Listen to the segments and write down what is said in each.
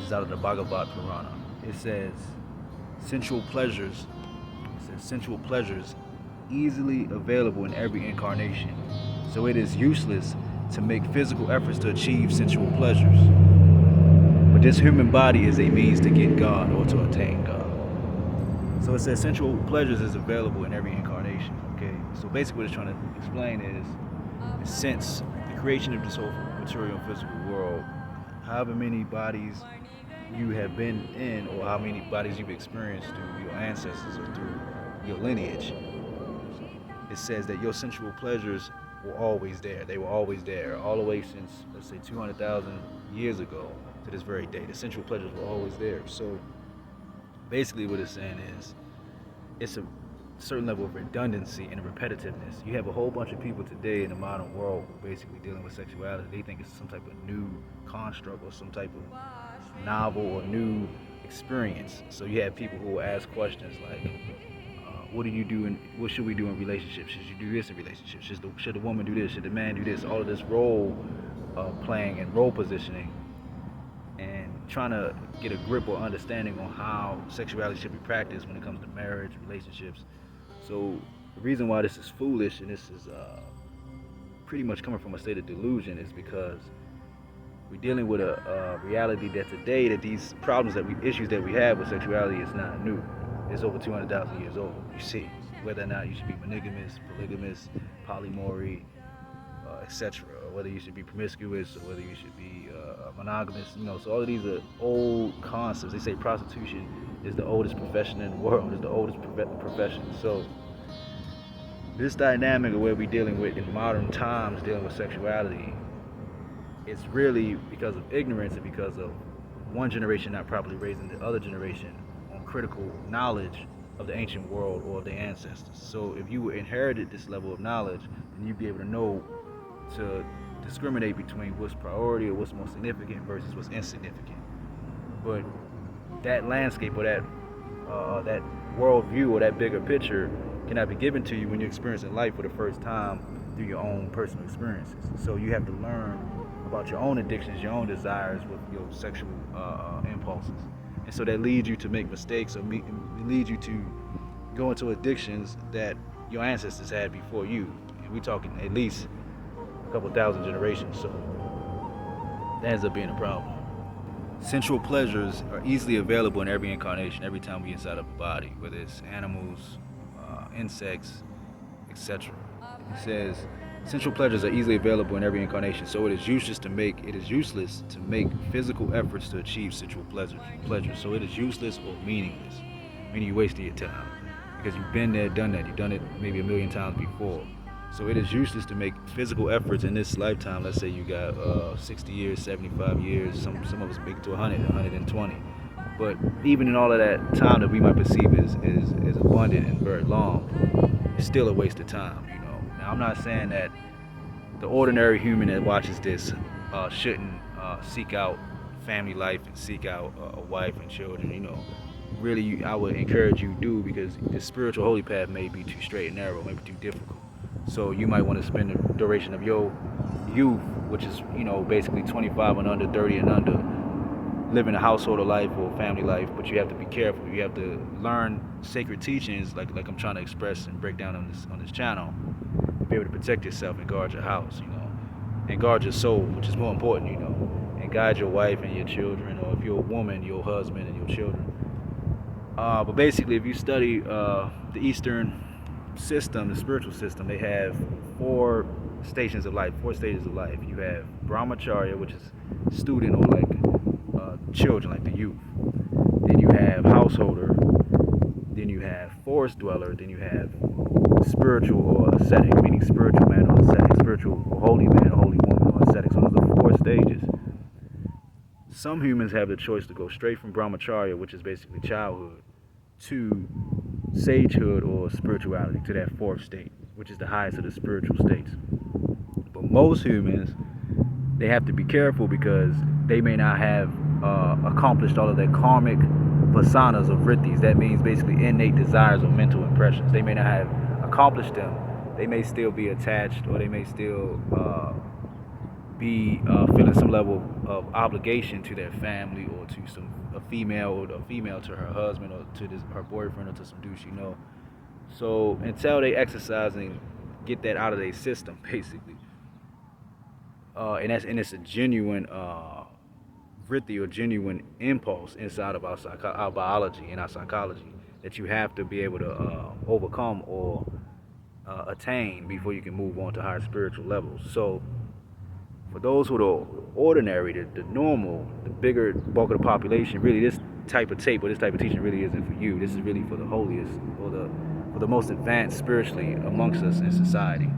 is out of the Bhagavad Purana. It says, sensual pleasures, sensual pleasures easily available in every incarnation. So it is useless to make physical efforts to achieve sensual pleasures. But this human body is a means to get God or to attain God. So it says sensual pleasures is available in every incarnation. Okay, so basically what it's trying to explain is, since the creation of this whole material and physical world, however many bodies you have been in, or how many bodies you've experienced through your ancestors or through your lineage, it says that your sensual pleasures were always there. They were always there, all the way since, let's say, 200,000 years ago to this very day. The sensual pleasures were always there. So basically what it's saying is, it's a certain level of redundancy and repetitiveness. You have a whole bunch of people today in the modern world who are basically dealing with sexuality. They think it's some type of new construct or some type of novel or new experience. So you have people who will ask questions like, what do you do and what should we do in relationships? Should you do this in relationships? Should the woman do this? Should the man do this? All of this role playing and role positioning, and trying to get a grip or understanding on how sexuality should be practiced when it comes to marriage, relationships. So the reason why this is foolish, and this is pretty much coming from a state of delusion, is because we're dealing with a reality that today, that these problems, issues that we have with sexuality is not new. It's over 200,000 years old. You see, whether or not you should be monogamous, polygamous, polyamory, etc., or whether you should be promiscuous, or whether you should be monogamous. So all of these are old concepts. They say prostitution is the oldest profession in the world. It's the oldest profession. So this dynamic of where we're dealing with in modern times, dealing with sexuality, it's really because of ignorance and because of one generation not properly raising the other generation on critical knowledge of the ancient world or of their ancestors. So if you inherited this level of knowledge, then you'd be able to know to discriminate between what's priority or what's most significant versus what's insignificant. But that landscape or that worldview or that bigger picture cannot be given to you when you're experiencing life for the first time through your own personal experiences. So you have to learn about your own addictions, your own desires with your sexual impulses. And so that leads you to make mistakes, or it leads you to go into addictions that your ancestors had before you. And we're talking at least a couple thousand generations, so that ends up being a problem. Sensual pleasures are easily available in every incarnation, every time we inside of a body, whether it's animals, insects, etc. It says, sensual pleasures are easily available in every incarnation, so it is useless to make physical efforts to achieve sensual pleasure. So it is useless or meaningless, meaning you're wasting your time, because you've been there, done that. You've done it maybe a million times before. So it is useless to make physical efforts in this lifetime. Let's say you got 60 years, 75 years, some of us make it to 100, 120. But even in all of that time that we might perceive as abundant and very long, it's still a waste of time, Now, I'm not saying that the ordinary human that watches this shouldn't seek out family life and seek out a wife and children, Really, I would encourage you to do, because the spiritual holy path may be too straight and narrow, maybe too difficult. So you might want to spend the duration of your youth, which is, basically 25 and under, 30 and under, living a household life or family life, but you have to be careful. You have to learn sacred teachings, like I'm trying to express and break down on this channel, to be able to protect yourself and guard your house, and guard your soul, which is more important, and guide your wife and your children, or if you're a woman, your husband and your children. But basically, if you study the Eastern system, the spiritual system, they have four stages of life. You have brahmacharya, which is student, or like children, like the youth. Then you have householder. Then you have forest dweller. Then you have spiritual or ascetic, meaning spiritual man or ascetic, spiritual or holy man or holy woman or ascetic. So those are four stages. Some humans have the choice to go straight from brahmacharya, which is basically childhood, to sagehood or spirituality, to that fourth state, which is the highest of the spiritual states. But most humans, they have to be careful, because they may not have accomplished all of their karmic vasanas of vrittis. That means basically innate desires or mental impressions. They may not have accomplished them. They may still be attached, or they may still be feeling some level of obligation to their family or to a female to her husband or to her boyfriend or to some dude she know. So until they exercise and get that out of their system, basically, and it's a genuine vritti or genuine impulse inside of our biology and our psychology that you have to be able to overcome or attain before you can move on to higher spiritual levels. So for those who are ordinary, the normal, the bigger bulk of the population, really this type of tape or this type of teaching really isn't for you. This is really for the holiest or for the most advanced spiritually amongst us in society.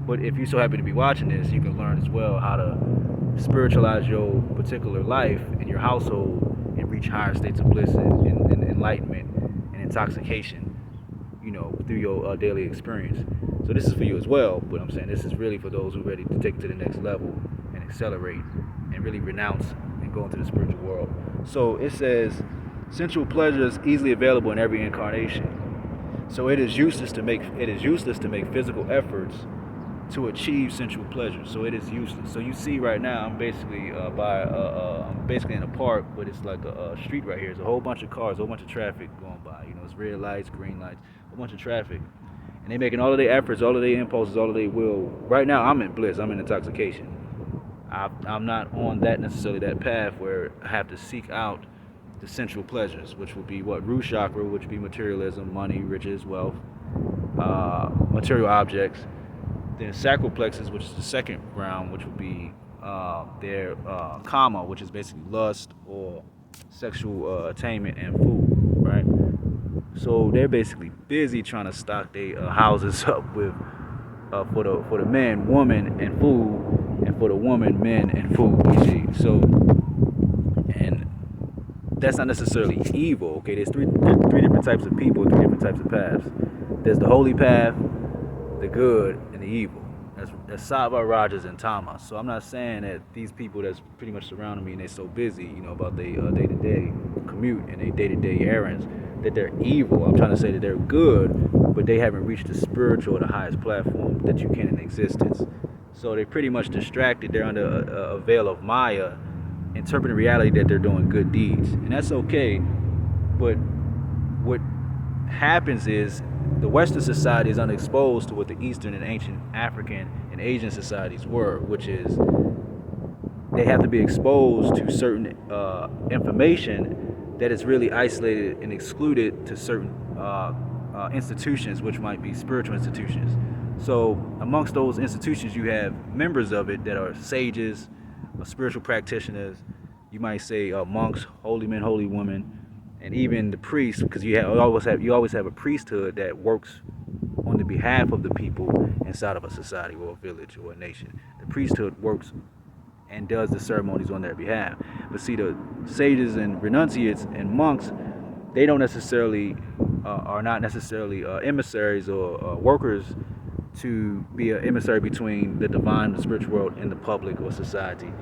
But if you so happen to be watching this, you can learn as well how to spiritualize your particular life and your household and reach higher states of bliss and enlightenment and intoxication, through your daily experience. So this is for you as well, but I'm saying this is really for those who are ready to take it to the next level and accelerate and really renounce and go into the spiritual world. So it says, sensual pleasure is easily available in every incarnation. So it is useless to make physical efforts to achieve sensual pleasure. So it is useless. So you see right now, I'm basically I'm basically in a park, but it's like a street right here. There's a whole bunch of cars, a whole bunch of traffic going by. It's red lights, green lights, a whole bunch of traffic. And they making all of their efforts, all of their impulses, all of their will. Right now, I'm in bliss. I'm in intoxication. I'm not on that path where I have to seek out the sensual pleasures, which would be root chakra, which would be materialism, money, riches, wealth, material objects. Then sacroplexes, which is the second round, which would be their kama, which is basically lust or sexual attainment and food, right? So they're basically busy trying to stock their houses up with for the men, woman, and food, and for the woman, men, and food. You see, so and that's not necessarily evil. Okay, there's three different types of people, three different types of paths. There's the holy path, the good, and the evil. That's Sattva, Rajas, and Tamas. So I'm not saying that these people that's pretty much surrounding me and they're so busy, about their day-to-day commute and their day-to-day errands, that they're evil. I'm trying to say that they're good, but they haven't reached the spiritual or the highest platform that you can in existence. So they're pretty much distracted. They're under a veil of Maya, interpreting reality that they're doing good deeds. And that's okay, but what happens is the Western society is unexposed to what the Eastern and ancient African and Asian societies were, which is they have to be exposed to certain information that is really isolated and excluded to certain institutions, which might be spiritual institutions. So amongst those institutions, you have members of it that are sages, spiritual practitioners. You might say monks, holy men, holy women, and even the priests, because you always have a priesthood that works on the behalf of the people inside of a society or a village or a nation. The priesthood works and does the ceremonies on their behalf. But see, the sages and renunciates and monks, they don't necessarily are not necessarily emissaries or workers to be an emissary between the divine, the spiritual world, and the public or society.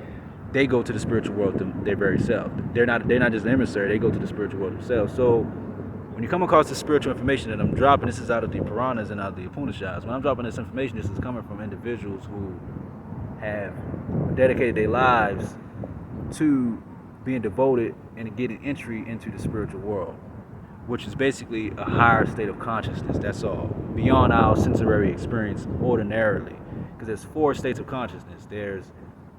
They go to the spiritual world their very self. They're not just an emissary. They go to the spiritual world themselves. So when you come across the spiritual information that I'm dropping, this is out of the Puranas and out of the Upanishads. When I'm dropping this information, this is coming from individuals who have dedicated their lives to being devoted and getting entry into the spiritual world, which is basically a higher state of consciousness. That's all, beyond our sensory experience ordinarily, because there's 4 states of consciousness. There's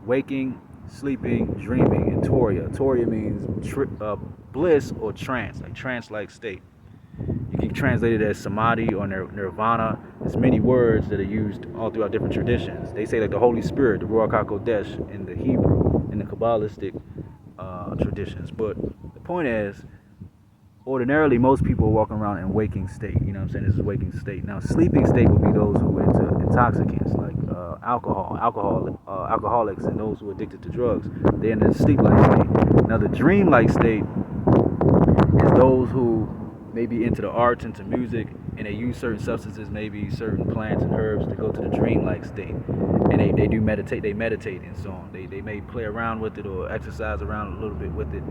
waking, sleeping, dreaming, and Turiya. Turiya means bliss or trance, like trance-like state. You can translate it as samadhi or nirvana. There's many words that are used all throughout different traditions. They say like the Holy Spirit, the Ruach HaKodesh in the Hebrew, in the Kabbalistic traditions. But the point is, ordinarily most people are walking around in waking state. You know what I'm saying? This is waking state. Now sleeping state would be those who are into intoxicants like alcoholics, and those who are addicted to drugs. They're in the sleep-like state. Now the dream-like state is those who may be into the arts, into music, and they use certain substances, maybe certain plants and herbs to go to the dream-like state. And they do meditate, they meditate and so on. They may play around with it or exercise around a little bit with it.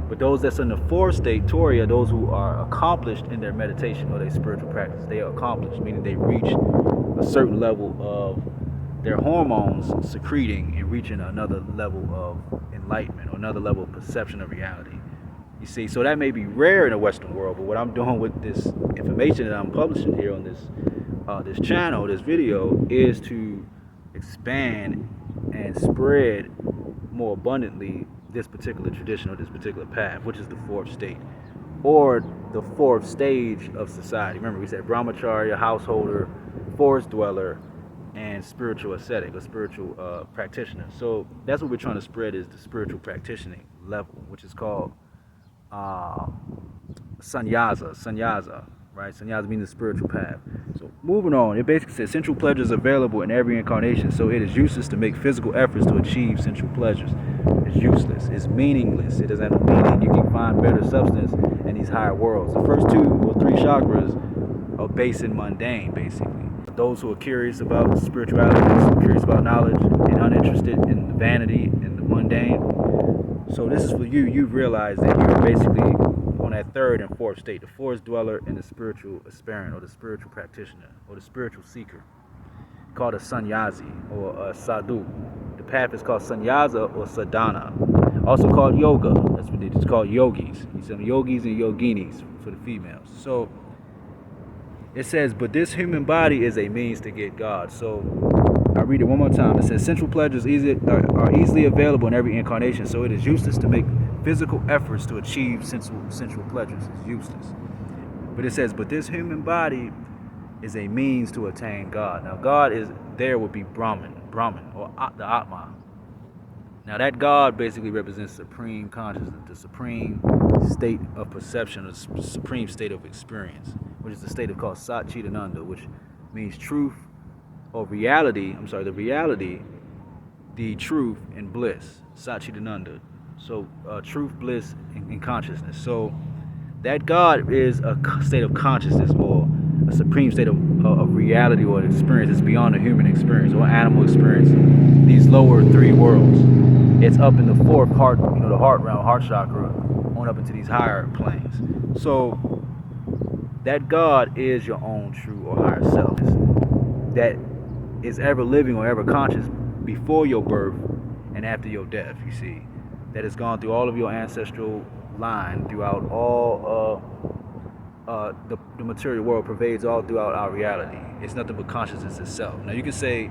But those that's in the 4th state, Turiya, those who are accomplished in their meditation or their spiritual practice, they are accomplished, meaning they reach a certain level of their hormones secreting and reaching another level of enlightenment or another level of perception of reality. You see, so that may be rare in the Western world, but what I'm doing with this information that I'm publishing here on this channel, this video, is to expand and spread more abundantly this particular tradition or this particular path, which is the fourth state, or the fourth stage of society. Remember, we said brahmacharya, householder, forest dweller, and spiritual ascetic or spiritual practitioner. So that's what we're trying to spread, is the spiritual practicing level, which is called Sanyasa, right? Sanyasa means the spiritual path. So moving on, it basically says sensual pleasures available in every incarnation, so it is useless to make physical efforts to achieve sensual pleasures. It's useless. It's meaningless. It doesn't have no meaning. You can find better substance in these higher worlds. The first 2 or 3 chakras are base and mundane, basically. Those who are curious about spirituality, curious about knowledge, and uninterested in the vanity and the mundane. So this is for you. You've realized that you're basically on that third and fourth state, the forest dweller and the spiritual aspirant or the spiritual practitioner or the spiritual seeker, called a sannyasi or a sadhu. The path is called sannyasa or sadhana, also called yoga. That's what it's called, yogis. Some yogis and yoginis for the females. So it says, but this human body is a means to get God. So I read it one more time. It says, sensual pleasures are easily available in every incarnation, so it is useless to make physical efforts to achieve sensual pleasures. It's useless. But it says, but this human body is a means to attain God. Now, God is there would be Brahman, or the Atma. Now, that God basically represents supreme consciousness, the supreme state of perception, the supreme state of experience, which is the state of called Satchitananda, which means truth or reality. The reality, the truth, and bliss. Satchitananda. So, truth, bliss, and consciousness. So, that God is a state of consciousness or a supreme state of reality or experience. It's beyond the human experience or animal experience. These lower 3 worlds. It's up in the fourth heart, the heart realm, heart chakra, on up into these higher planes. So that God is your own true or higher self that is ever living or ever conscious before your birth and after your death, you see. That has gone through all of your ancestral line, throughout all the material world, pervades all throughout our reality. It's nothing but consciousness itself. Now you can say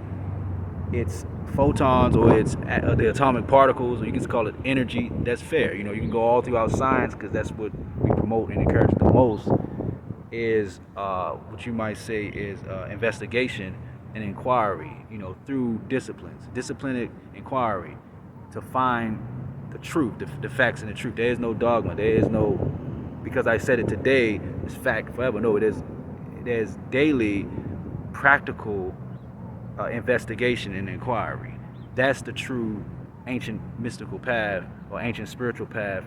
it's photons or it's the atomic particles, or you can call it energy. That's fair. You can go all throughout science, because that's what we promote and encourage the most, is what you might say is investigation and inquiry, through disciplined inquiry to find the truth, the facts and the truth. There is no dogma. There is no, because I said it today, it's fact forever. No, there's daily practical investigation and inquiry. That's the true ancient mystical path or ancient spiritual path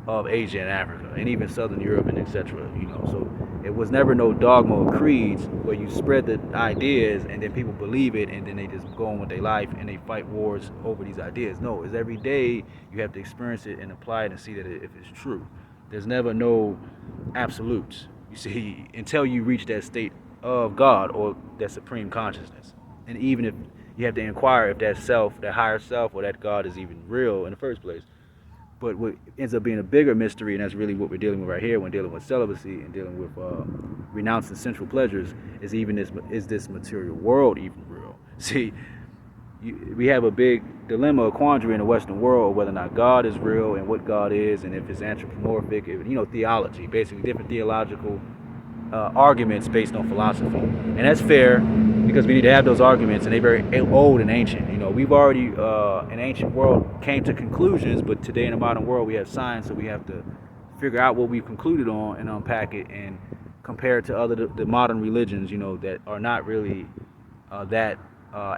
of Asia and Africa, and even Southern Europe and etc. So it was never no dogma or creeds where you spread the ideas and then people believe it and then they just go on with their life and they fight wars over these ideas. No, it's every day you have to experience it and apply it and see that if it's true. There's never no absolutes, you see, until you reach that state of God or that supreme consciousness. And even if you have to inquire if that self, that higher self, or that God is even real in the first place. But what ends up being a bigger mystery, and that's really what we're dealing with right here when dealing with celibacy and dealing with renouncing sensual pleasures, is this material world even real? See, we have a big dilemma, a quandary in the Western world, whether or not God is real and what God is, and if it's anthropomorphic, theology, basically different theological arguments based on philosophy. And that's fair, because we need to have those arguments, and they're very old and ancient. We've already, in ancient world, came to conclusions, but today in the modern world we have science, so we have to figure out what we've concluded on and unpack it and compare it to the modern religions, that are not really that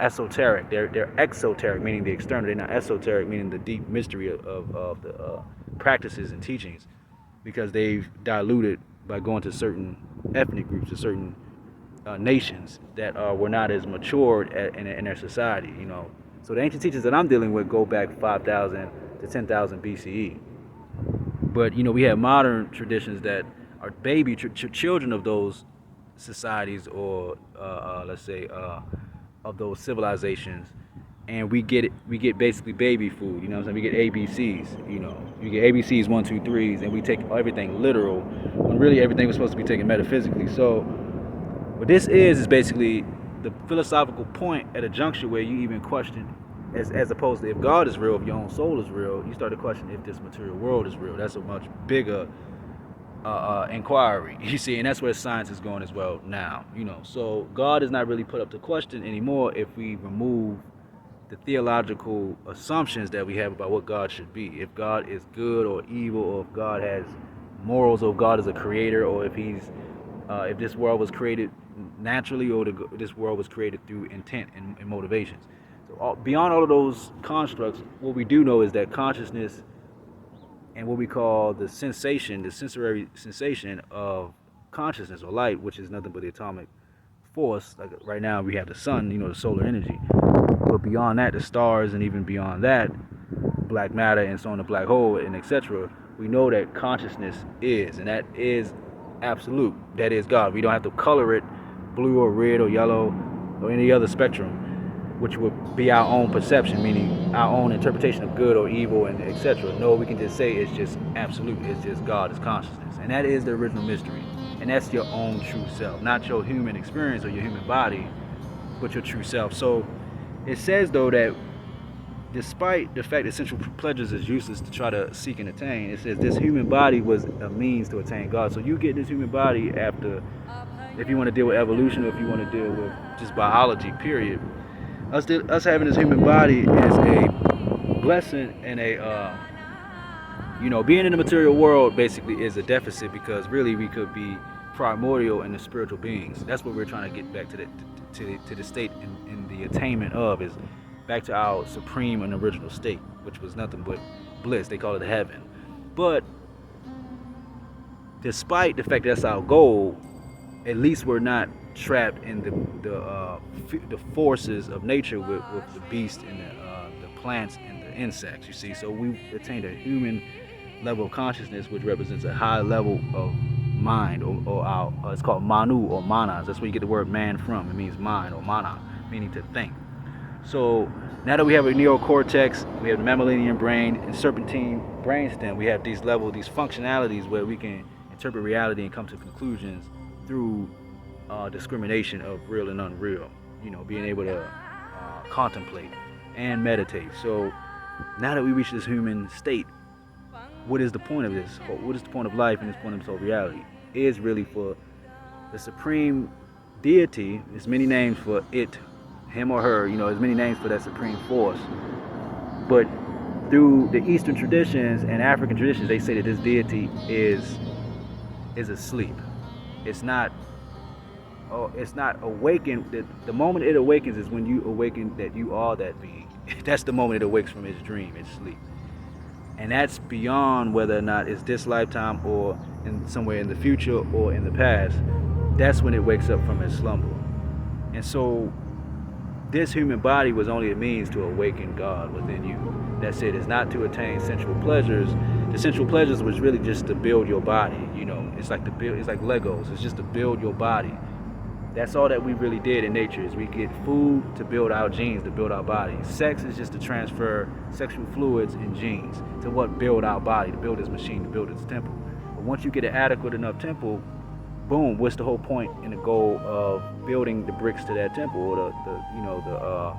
esoteric. They're exoteric, meaning the external. They're not esoteric, meaning the deep mystery of the practices and teachings, because they've diluted by going to certain ethnic groups or certain nations that were not as matured in their society. So the ancient teachings that I'm dealing with go back 5,000 to 10,000 BCE. But we have modern traditions that are baby children of those societies, or let's say of those civilizations, and we get basically baby food. You know what I'm saying? We get ABCs. You know, you get ABCs 1, 2, 3s, and we take everything literal when really everything was supposed to be taken metaphysically. So what this is basically the philosophical point at a juncture where you even question, as opposed to if God is real, if your own soul is real, you start to question if this material world is real. That's a much bigger inquiry, you see, and that's where science is going as well now. You know, so God is not really put up to question anymore if we remove the theological assumptions that we have about what God should be. If God is good or evil, or if God has morals, or if God is a creator, or if if this world was created naturally, or this world was created through intent and motivations. So beyond all of those constructs, what we do know is that consciousness and what we call the sensory sensation of consciousness or light, which is nothing but the atomic force. Like right now we have the sun, you know, the solar energy. But beyond that, the stars, and even beyond that, black matter and so on, the black hole, and etc. We know that consciousness is, and that is absolute. That is God. We don't have to color it blue or red or yellow or any other spectrum, which would be our own perception, meaning our own interpretation of good or evil and etc. No, we can just say it's just absolute. It's just God, it's consciousness, and that is the original mystery. And that's your own true self, not your human experience or your human body, but your true self. So it says, though, that despite the fact that sensual pleasures is useless to try to seek and attain, it says this human body was a means to attain God. So you get this human body after, if you want to deal with evolution, or if you want to deal with just biology, period. Us having this human body is a blessing, and being in the material world basically is a deficit, because really we could be primordial in the spiritual beings. That's what we're trying to get back to the state in the attainment of, is back to our supreme and original state, which was nothing but bliss. They call it heaven. But despite the fact that's our goal, at least we're not trapped in the forces of nature with the beasts and the plants and the insects. You see, so we attained a human level of consciousness, which represents a high level of mind, or our it's called manu or manas. That's where you get the word man from. It means mind, or mana, meaning to think. So now that we have a neocortex, we have the mammalian brain and serpentine brainstem, we have these functionalities where we can interpret reality and come to conclusions through discrimination of real and unreal. You know, being able to contemplate and meditate. So now that we reach this human state, what is the point of this? What is the point of life and the point of this whole reality? It is really for the supreme deity. There's many names for it, him or her. You know, there's many names for that supreme force. But through the Eastern traditions and African traditions, they say that this deity is asleep. It's not awakened. The moment it awakens is when you awaken that you are that being. That's the moment it awakes from its dream, its sleep. And that's beyond whether or not it's this lifetime or in somewhere in the future or in the past. That's when it wakes up from its slumber. And so this human body was only a means to awaken God within you. That's it. It's not to attain sensual pleasures. The sensual pleasures was really just to build your body. You know, it's like Legos. It's just to build your body. That's all that we really did in nature, is we get food to build our genes, to build our body. Sex is just to transfer sexual fluids and genes to what build our body, to build this machine, to build its temple. But once you get an adequate enough temple, boom, what's the whole point and the goal of building the bricks to that temple, or to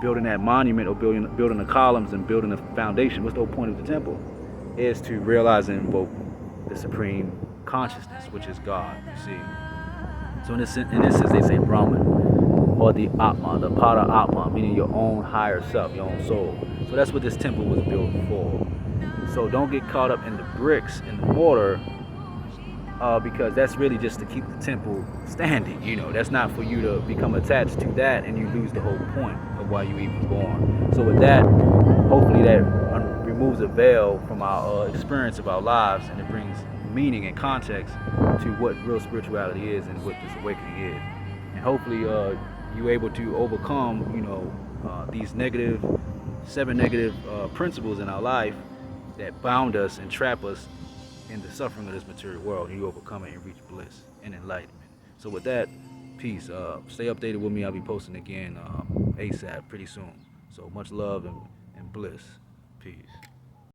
building that monument, or building the columns and building the foundation? What's the whole point of the temple? Is to realize and invoke the supreme consciousness, which is God, you see. So in this sense, they say Brahman, or the Atma, the Pada Atma, meaning your own higher self, your own soul. So that's what this temple was built for. So don't get caught up in the bricks and the mortar, because that's really just to keep the temple standing. You know, that's not for you to become attached to that and you lose the whole point of why you even born. So with that, hopefully that removes a veil from our experience of our lives, and it brings meaning and context to what real spirituality is and what this awakening is. And hopefully you're able to overcome, these seven negative principles in our life that bound us and trap us in the suffering of this material world, and you overcome it and reach bliss and enlightenment. So with that, Peace. Stay updated with me. I'll be posting again ASAP pretty soon. So much love and bliss. Peace.